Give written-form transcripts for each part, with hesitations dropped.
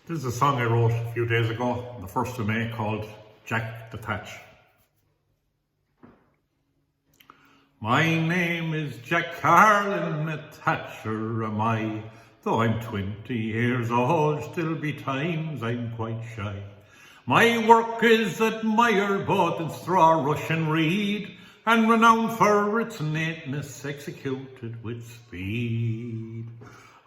This is a song I wrote a few days ago, on the 1st of May, called Jack the Thatch. My name is Jack Carlin, a Thatcher am I. Though I'm 20 years old, still be times I'm quite shy. My work is admired both in straw, rush and reed, and renowned for its neatness executed with speed.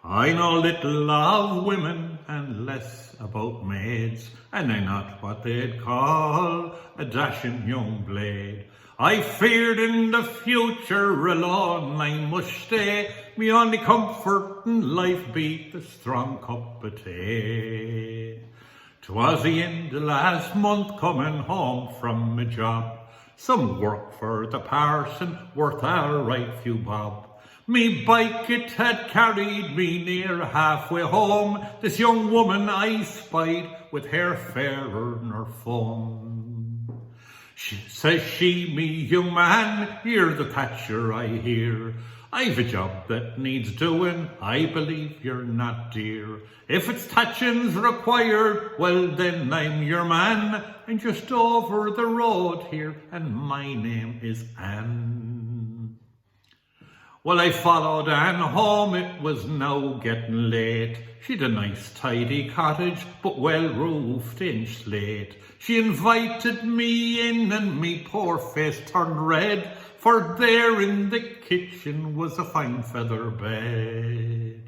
I know little of women and less about maids, and I'm not what they'd call a dashing young blade. I feared in the future alone I must stay, me only comfort in life be the strong cup of tea. 'Twas the end of last month coming home from my job, some work for the parson worth a right few bob. Me bike it had carried me near halfway home, this young woman I spied with hair fairer than her foam. Says she, me young man, you're the Thatcher I hear. I've a job that needs doing, I believe you're not dear. If it's thatching's required, well then I'm your man. I'm just over the road here and my name is Anne. Well, I followed Anne home, it was now getting late. She'd a nice tidy cottage, but well roofed in slate. She invited me in and me poor face turned red, for there in the kitchen was a fine feather bed.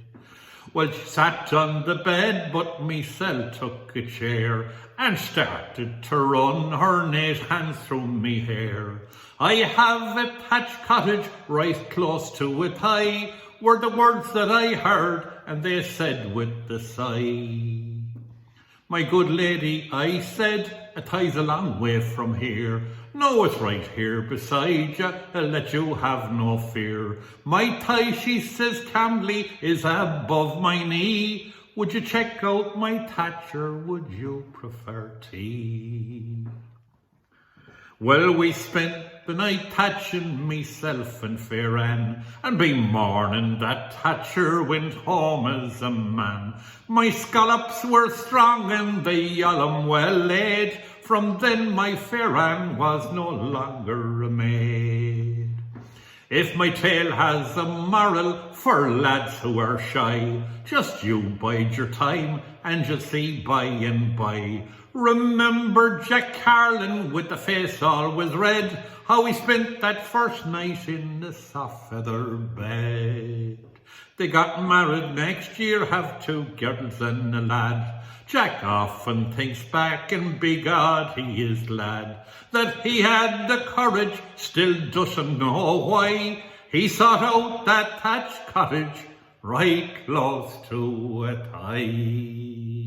Well, she sat on the bed, but mesel took a chair and started to run her neat hands through me hair. I have a thatch cottage right close to a tie, were the words that I heard, and they said with a sigh. My good lady, I said, a tie's a long way from here. No, it's right here beside you, I'll let you have no fear. My tie, she says calmly, is above my knee. Would you check out my Thatcher, would you prefer tea? Well, we spent the night thatching myself and fair Anne, and by morning that Thatcher went home as a man. My scallops were strong and the yallum well laid, from then my fair Anne was no longer a maid. If my tale has a moral for lads who are shy, just you bide your time and you'll see by and by. Remember Jack Carlin with the face always red, how he spent that first night in the soft feather bed. They got married next year, have two girls and a lad. Jack often thinks back and begod he is glad that he had the courage, still doesn't know why. He sought out that thatch cottage right close to a tie.